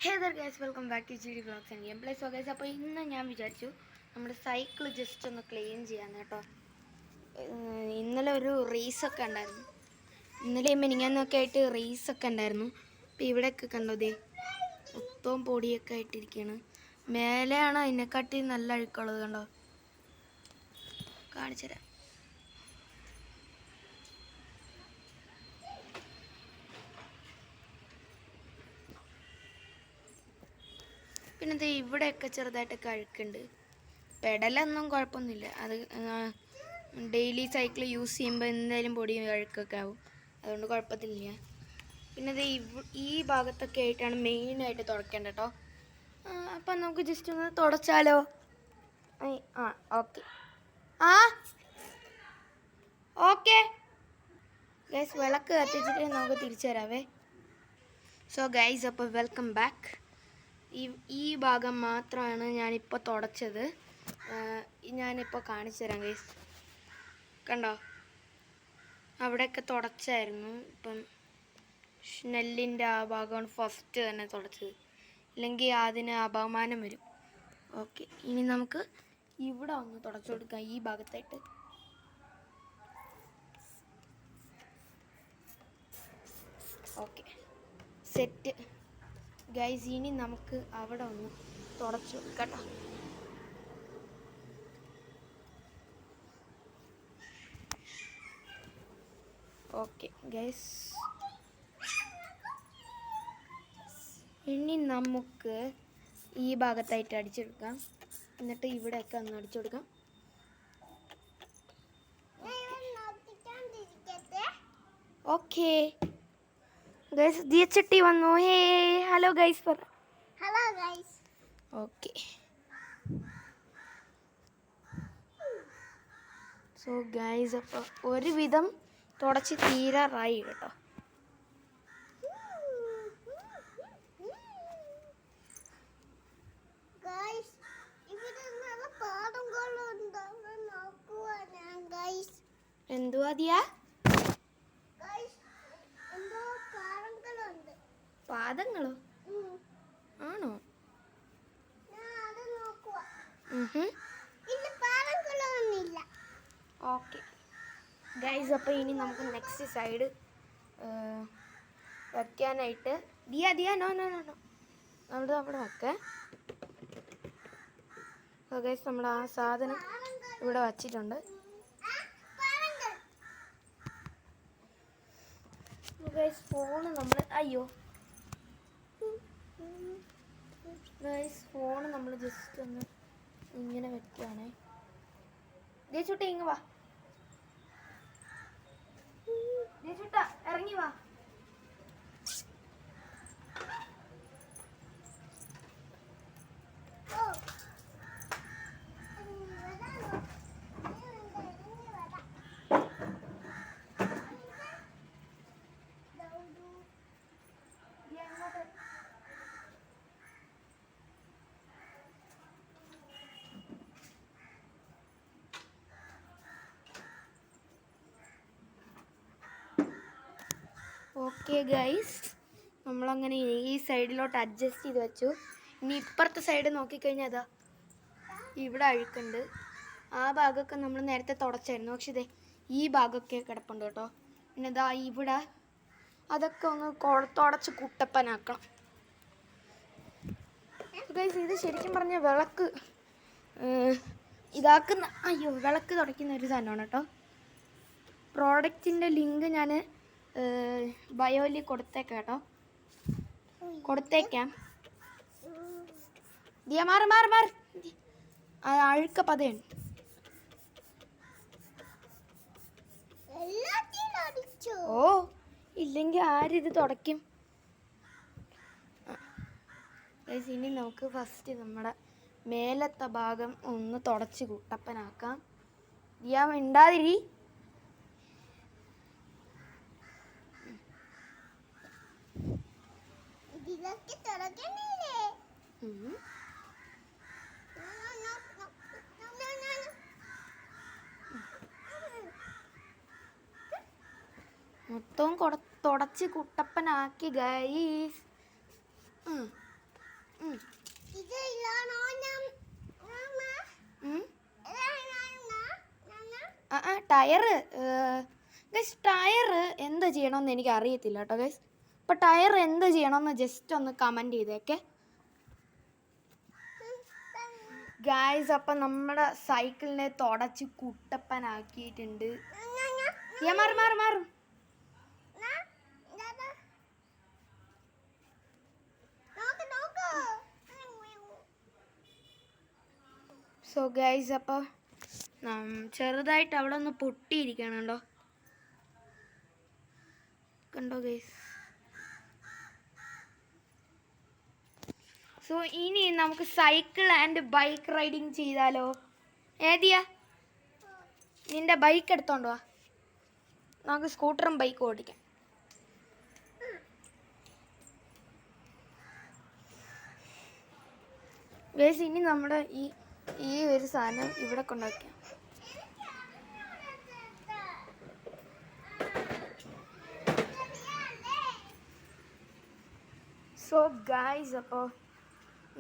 Hey there guys, welcome back to GD vlogs and game play. So guys, അപ്പോൾ ഇന്ന് ഞാൻ വിചാരിച്ചു നമ്മുടെ സൈക്കിൾ ജസ്റ്റ് ഒന്ന് ക്ലീൻ ചെയ്യാമെന്ന് കേട്ടോ. ഇന്നലെ ഒരു റേസൊക്കെ ഉണ്ടായിരുന്നു. ഇന്നലെയും മിനിങ്ങാന്നൊക്കെ ആയിട്ട് റേസൊക്കെ ഉണ്ടായിരുന്നു. അപ്പോൾ ഇവിടെയൊക്കെ കണ്ടോ, മൊത്തവും പൊടിയൊക്കെ ആയിട്ടിരിക്കുകയാണ്. മേലെയാണ് അതിനെക്കാട്ടി നല്ല അഴുക്കുള്ളത്, കണ്ടോ, കാണിച്ചു തരാം. പിന്നെ ഇവിടെയൊക്കെ ചെറുതായിട്ടൊക്കെ അഴുക്കുണ്ട്. പെടലൊന്നും കുഴപ്പമൊന്നുമില്ല, അത് ഡെയിലി സൈക്കിൾ യൂസ് ചെയ്യുമ്പോൾ എന്തായാലും പൊടി അഴുക്കൊക്കെ ആവും, അതുകൊണ്ട് കുഴപ്പത്തില്ല. പിന്നെ ഈ ഭാഗത്തൊക്കെ ആയിട്ടാണ് മെയിനായിട്ട് തുടയ്ക്കേണ്ടത് കേട്ടോ. അപ്പം നമുക്ക് ജസ്റ്റ് ഒന്ന് തുടച്ചാലോ? ഓക്കെ ഓക്കെ ഗൈസ്, വിളക്ക് കത്തിച്ചിട്ട് നമുക്ക് തിരിച്ചു തരാവേ. സോ ഗൈസ്, അപ്പോൾ വെൽക്കം ബാക്ക്. ഈ ഭാഗം മാത്രമാണ് ഞാനിപ്പോൾ തുടച്ചത്. ഞാനിപ്പോൾ കാണിച്ചു തരാം ഗൈസ്. കണ്ടോ, അവിടെയൊക്കെ തുടച്ചായിരുന്നു. ഇപ്പം നെല്ലിൻ്റെ ആ ഭാഗമാണ് ഫസ്റ്റ് തന്നെ തുടച്ചത്, ഇല്ലെങ്കിൽ അതിന് അപമാനം വരും. ഓക്കെ, ഇനി നമുക്ക് ഇവിടെ ഒന്ന് തുടച്ചു കൊടുക്കാം, ഈ ഭാഗത്തായിട്ട്. Okay, set guys. ഇനി നമുക്ക് അവിടെ ഒന്ന് തുടച്ചു കേട്ടോ. ഓക്കെ ഗൈസ്, ഇനി നമുക്ക് ഈ ഭാഗത്തായിട്ട് അടിച്ചെടുക്കാം, എന്നിട്ട് ഇവിടെയൊക്കെ ഒന്ന് അടിച്ചു കൊടുക്കാം. ഓക്കെ ഗൈസ്, ദിയച്ചട്ടി വന്നു. ഹേ ഹലോ ഗൈസ് പറ. Hello guys. Okay, so guys, അപ്പോൾ ഒരുവിധം തുടച്ച് തീരാറായി കേട്ടോ. എന്തുവാ ദിയാ? പാദങ്ങളോ? ആണോ? ഓക്കെ ഗൈസ്, അപ്പോൾ ഇനി നമുക്ക് നെക്സ്റ്റ് സൈഡ് വയ്ക്കാനായിട്ട് നോ നമ്മൾ അവിടെ വെക്കേ. ഗൈസ്, നമ്മൾ ആ സാധനം ഇവിടെ വച്ചിട്ടുണ്ട്. ഗൈസ്, ഫോണ് നമ്മൾ ഗൈസ്, ഫോണ് നമ്മൾ ജസ്റ്റ് ഒന്ന് ഇങ്ങനെ വെക്കുകയാണേ. ദേശുട്ടി ഇങ്ങ് വാ, ദേശുട്ട ഇറങ്ങി വാ. ഓക്കെ ഗൈസ്, നമ്മളങ്ങനെ ഈ സൈഡിലോട്ട് അഡ്ജസ്റ്റ് ചെയ്ത് വെച്ചു. ഇനി ഇപ്പുറത്തെ സൈഡ് നോക്കിക്കഴിഞ്ഞാൽ അതാ ഇവിടെ അഴുക്കുണ്ട്. ആ ഭാഗമൊക്കെ നമ്മൾ നേരത്തെ തുടച്ചായിരുന്നു, പക്ഷെ ഇതേ ഈ ഭാഗമൊക്കെ കിടപ്പുണ്ട് കേട്ടോ. പിന്നെ ഇതാ ഇവിടെ അതൊക്കെ ഒന്ന് തുടച്ച് കുട്ടപ്പനാക്കണം ഗൈസ്. ഇത് ശരിക്കും പറഞ്ഞാൽ വിളക്ക് വിളക്ക് തുടയ്ക്കുന്ന ഒരു സാധനമാണ് കേട്ടോ. പ്രോഡക്റ്റിൻ്റെ ലിങ്ക് ഞാൻ ബയോയിൽ കൊടുത്തേക്കാം. ദിയ മാറി അഴുക്ക പതയാണ്. ഓ, ഇല്ലെങ്കിൽ ആരിത് തുടയ്ക്കും. ഇനി നമുക്ക് ഫസ്റ്റ് നമ്മുടെ മേലത്തെ ഭാഗം ഒന്ന് തുടച്ച് കുട്ടപ്പനാക്കാം. ദിയ മിണ്ടാതിരി. മൊത്തവും തുടച്ച് കുട്ടപ്പനാക്കി ഗൈസ്. ടയർ എന്ത് ചെയ്യണമെന്ന് എനിക്ക് അറിയത്തില്ല കേട്ടോ ഗൈസ്. അപ്പോൾ ടയർ എന്ത് ചെയ്യണമെന്ന് ജസ്റ്റ് ഒന്ന് കമൻറ്റ് ചെയ്തേക്കെ ഗൈസ്. അപ്പം നമ്മുടെ സൈക്കിളിനെ തുടച്ച് കുട്ടപ്പനാക്കിയിട്ടുണ്ട്. മാറും. സോ ഗൈസ്, അപ്പോൾ ചെറുതായിട്ട് അവിടെ ഒന്ന് പൊട്ടിയിരിക്കണം കണ്ടോ ഗൈസ്. സോ ഇനി നമുക്ക് സൈക്കിൾ ആൻഡ് ബൈക്ക് റൈഡിങ് ചെയ്താലോ? ഏതിയാ നിന്റെ ബൈക്ക് എടുത്തോണ്ട് വാ, നമുക്ക് സ്കൂട്ടറും ബൈക്കും ഓടിക്കാം. ഗൈസ്, ഇനി നമ്മുടെ ഈ ഒരു സാധനം ഇവിടെ കൊണ്ടുവയ്ക്കാം. സോ ഗൈസ്, അപ്പോൾ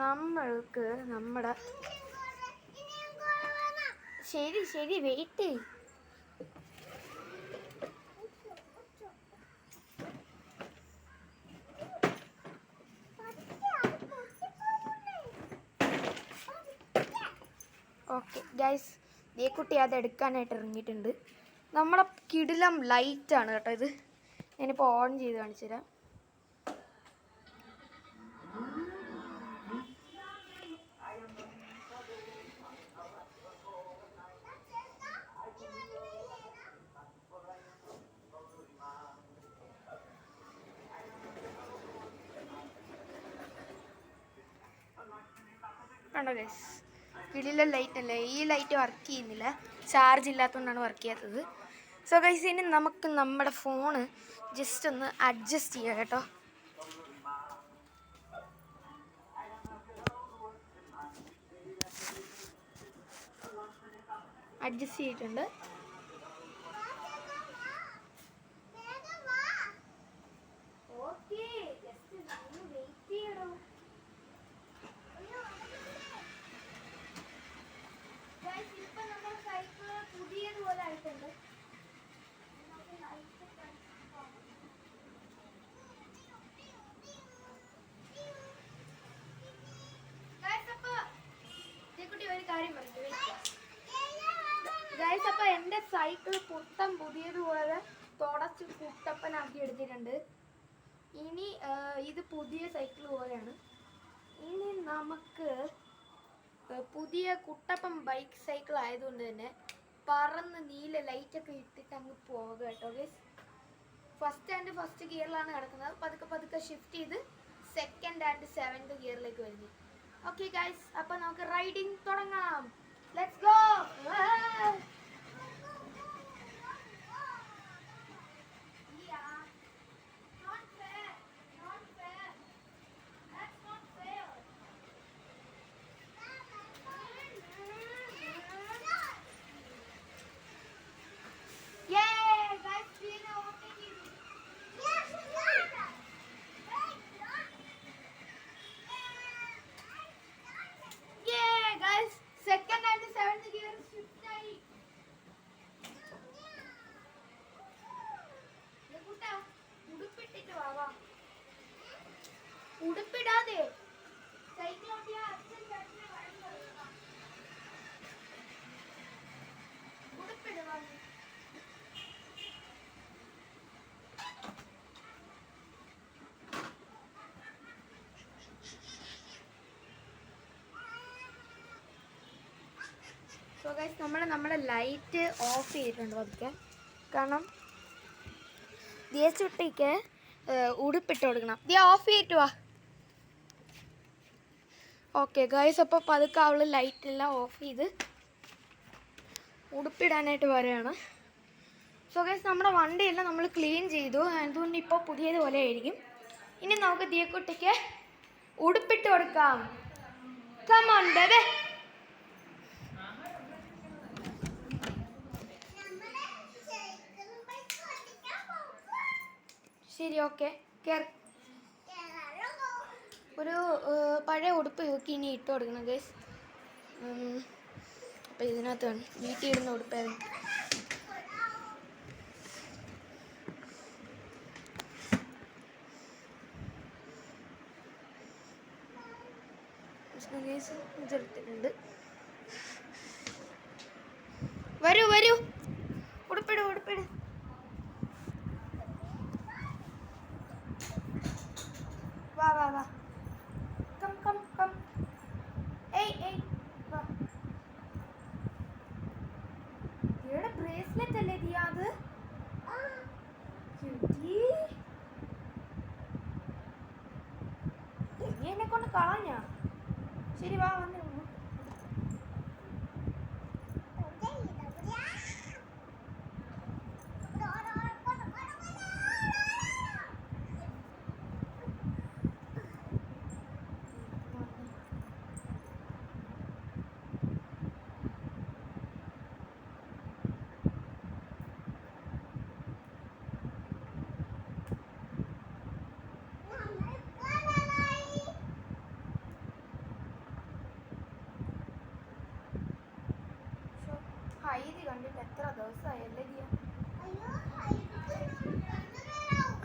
നമ്മൾക്ക് നമ്മുടെ ശരി വെയിറ്റ്. ഓക്കെ ഗൈസ്, ഈ കുട്ടി അത് എടുക്കാനായിട്ട് ഇറങ്ങിയിട്ടുണ്ട്. നമ്മുടെ കിടിലം ലൈറ്റാണ് കേട്ടോ ഇത്. ഞാനിപ്പോൾ ഓൺ ചെയ്ത് കാണിച്ചു തരാം. കണ്ടോ ഗൈസ്, കിടിലം ലൈറ്റ് അല്ലേ? ഈ ലൈറ്റ് വർക്ക് ചെയ്യുന്നില്ല, ചാർജ് ഇല്ലാത്തതുകൊണ്ടാണ് വർക്ക് ചെയ്യാത്തത്. സോ ഗൈസ്, ഇനി നമുക്ക് നമ്മുടെ ഫോണ് ജസ്റ്റ് ഒന്ന് അഡ്ജസ്റ്റ് ചെയ്യാം കേട്ടോ. അഡ്ജസ്റ്റ് ചെയ്തിട്ടുണ്ട്. ഗൈസ്, അപ്പോൾ എൻ്റെ സൈക്കിൾ പുതിയതുപോലെ തുടച്ച് കുട്ടപ്പനാക്കി എടുത്തിട്ടുണ്ട്. ഇനി ഇത് പുതിയ സൈക്കിൾ പോലെയാണ്. ഇനി നമുക്ക് പുതിയ കുട്ടപ്പൻ ബൈക്ക് സൈക്കിൾ ആയതുകൊണ്ട് തന്നെ പറന്ന് നീല ലൈറ്റൊക്കെ ഇട്ടിട്ട് അങ്ങ് പോവുക കേട്ടോ ഗൈസ്. ഫസ്റ്റ് ഗിയറിലാണ് കിടക്കുന്നത്. പതുക്കെ ഷിഫ്റ്റ് ചെയ്ത് സെക്കൻഡ് ആൻഡ് 7th ഗിയറിലേക്ക് വരുന്നു. ഓക്കെ ഗൈസ്, അപ്പോൾ നമുക്ക് റൈഡിങ് തുടങ്ങാം. Let's go. Second and 7th gear shift ആയി. ഉടുപ്പിട്ടിട്ട് വാ. ഉടുപ്പിടാതെ സൈക്കിൾ ഓടിയാ അച്ഛൻ ചേട്ടനെ ഉടുപ്പിടുവാ. സോ ഗൈസ്, നമ്മുടെ ലൈറ്റ് ഓഫ് ചെയ്തിട്ടുണ്ട് പതുക്കെ. കാരണം ദേശുട്ടിക്ക് ഉടുപ്പിട്ട് കൊടുക്കണം. ഓഫ് ചെയ്തിട്ട് വാ. ഓക്കെ ഗൈസ്, അപ്പോൾ പതുക്കെ അവൾ ലൈറ്റെല്ലാം ഓഫ് ചെയ്ത് ഉടുപ്പിടാനായിട്ട് വരികയാണ്. സോ ഗൈസ്, നമ്മുടെ വണ്ടിയെല്ലാം നമ്മൾ ക്ലീൻ ചെയ്തു. അതുകൊണ്ട് ഇപ്പോൾ പുതിയതുപോലെ ആയിരിക്കും. ഇനി നമുക്ക് ദിയക്കുട്ടിക്ക് ഉടുപ്പിട്ട് കൊടുക്കാം. Come on baby. ശരി, ഓക്കെ. ഒരു പഴയ ഉടുപ്പ് നോക്കി ഇനി ഇട്ട് കൊടുക്കണം ഗൈസ്. അപ്പോൾ ഇതിനകത്ത് വീട്ടിൽ ഇടുന്ന ഉടുപ്പായിരുന്നു. ഇതെടുത്തിട്ടുണ്ട്. വരൂ വരൂ, ഉടുപ്പിട് ഉടുപ്പിട്. വാ വാ വാ, കം കം കം. ഏയ് ഏയ് വാ. ഇവിടെ ബ്രേസ്ലെറ്റ് അല്ലേ ദിയ? അത് നീ എന്നെ കൊണ്ട് കളഞ്ഞ. ശരി വാ വന്നു. ഹൈദി കണ്ടിട്ട് എത്ര ദിവസമായല്ലേ ദിയ?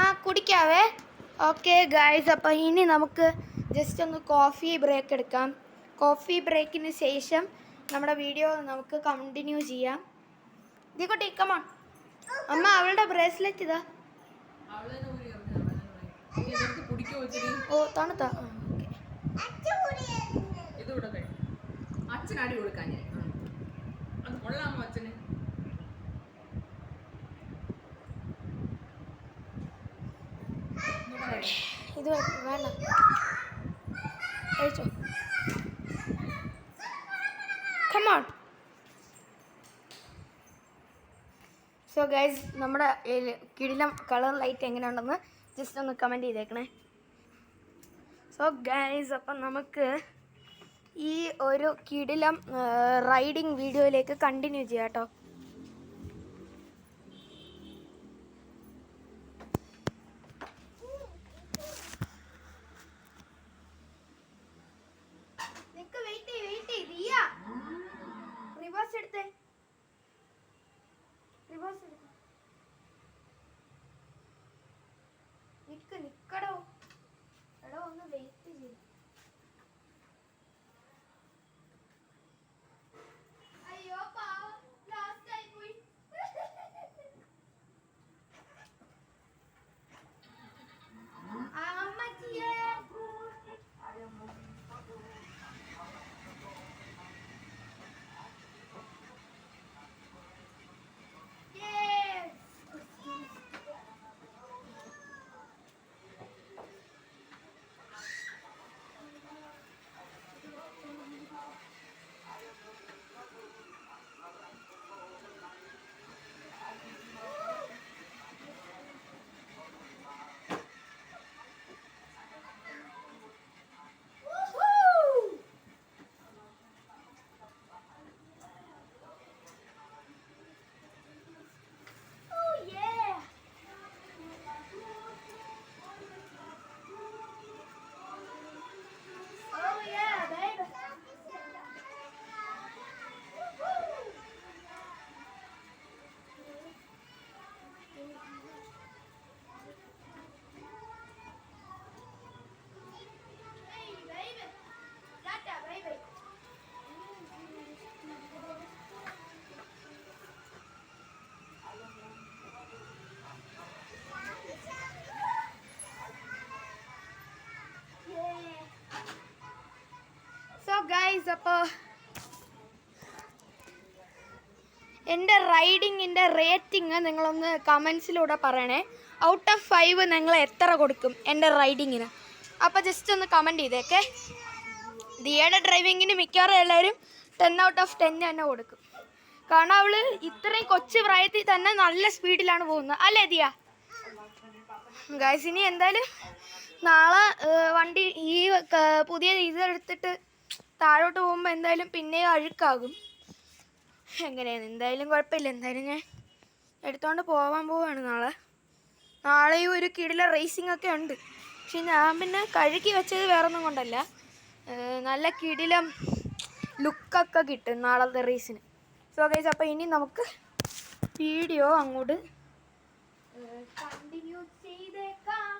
ആ കുടിക്കാവേ. ഓക്കെ ഗായ്സ്, അപ്പോൾ ഇനി നമുക്ക് ജസ്റ്റ് ഒന്ന് കോഫി ബ്രേക്ക് എടുക്കാം. കോഫി ബ്രേക്കിന് ശേഷം നമ്മുടെ വീഡിയോ നമുക്ക് കണ്ടിന്യൂ ചെയ്യാം. ഇതിക്കോട്ടെ കമോൺ. അമ്മ അവളുടെ ബ്രേസ്ലെറ്റ് ഇതാ. ഓ തണുത്താ. അച്ഛനടി കൊടുക്കാൻ അത് കൊള്ളാമോ അച്ഛന്? ഇത് വേണ്ട, കഴിച്ചോ. കമോൺ. സോ ഗൈസ്, നമ്മുടെ കിടിലം കളർ ലൈറ്റ് എങ്ങനെയുണ്ടെന്ന് ജസ്റ്റ് ഒന്ന് കമൻറ്റ് ചെയ്തേക്കണേ. സോ ഗൈസ്, അപ്പം നമുക്ക് ഈ ഒരു കിടിലം റൈഡിങ് വീഡിയോയിലേക്ക് കണ്ടിന്യൂ ചെയ്യാം കേട്ടോ. റിവേഴ്സ് എടുത്തേ, റിവേഴ്സ് എടുത്തേ. നിക്കടോ എടോ, ഒന്ന് വെയിറ്റ് ചെയ്യും. അയ്യോ പാവം, ലാസ്റ്റ് ആയി പോയി. അമ്മച്ചിയേ. ഗൈസ്, അപ്പോൾ എൻ്റെ റൈഡിങ്ങിൻ്റെ റേറ്റിംഗ് നിങ്ങളൊന്ന് കമൻസിലൂടെ പറയണേ. ഔട്ട് ഓഫ് 5 നിങ്ങൾ എത്ര കൊടുക്കും എൻ്റെ റൈഡിങ്ങിന്? അപ്പോൾ ജസ്റ്റ് ഒന്ന് കമൻറ്റ് ചെയ്തേക്കെ. ദിയയുടെ ഡ്രൈവിങ്ങിന് മിക്കവാറും എല്ലാവരും 10 ഔട്ട് ഓഫ് 10 തന്നെ കൊടുക്കും. കാരണം അവൾ ഇത്രയും കൊച്ചു പ്രായത്തിൽ തന്നെ നല്ല സ്പീഡിലാണ് പോകുന്നത്, അല്ലേ ദിയ? ഗൈസ്, ഇനി എന്തായാലും നാളെ വണ്ടി ഈ പുതിയ ഇതെടുത്തിട്ട് താഴോട്ട് പോകുമ്പോൾ എന്തായാലും പിന്നെയും അഴുക്കാകും. എങ്ങനെയാണ്, എന്തായാലും കുഴപ്പമില്ല. എന്തായാലും ഞാൻ എടുത്തുകൊണ്ട് പോവാണ് നാളെയും ഒരു കിടില റേസിംഗ് ഒക്കെ ഉണ്ട്. പക്ഷെ ഞാൻ പിന്നെ കഴുകി വെച്ചത് വേറൊന്നും കൊണ്ടല്ല, നല്ല കിടിലം ലുക്കൊക്കെ കിട്ടും നാളത്തെ റേസിന്. സോ ഗൈസ്, അപ്പോൾ ഇനി നമുക്ക് വീഡിയോ അങ്ങോട്ട് കണ്ടിന്യൂ ചെയ്തേക്കാം.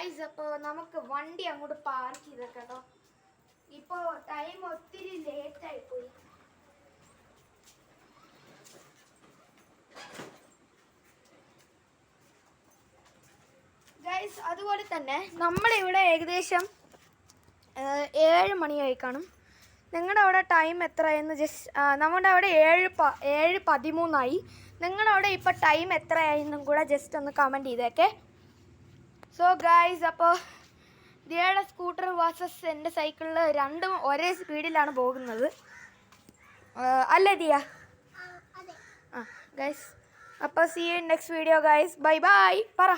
ഗൈസ് അപ്പോൾ നമുക്ക് വണ്ടി അങ്ങോട്ട് പാർക്ക് ചെയ്തേക്കാം കേട്ടോ. ഇപ്പോൾ ടൈം ഒത്തിരി ലേറ്റായി പോയി. ഗൈസ് അതുപോലെ തന്നെ നമ്മളിവിടെ ഏകദേശം 7 മണിയായി കാണും. നിങ്ങളുടെ അവിടെ ടൈം എത്രയെന്ന് നമ്മുടെ അവിടെ 7:13 നിങ്ങളുടെ അവിടെ ഇപ്പോൾ ടൈം എത്രയായെന്നും കൂടെ ജസ്റ്റ് ഒന്ന് കമൻറ്റ് ചെയ്തേക്കെ. സോ ഗൈസ് അപ്പോൾ ദിയയുടെ സ്കൂട്ടർ വേഴ്സസ് എൻ്റെ സൈക്കിളിൽ രണ്ടും ഒരേ സ്പീഡിലാണ് പോകുന്നത്, അല്ലേ ദിയ? ആ ഗൈസ് അപ്പോൾ see you next video guys. Bye bye പറ.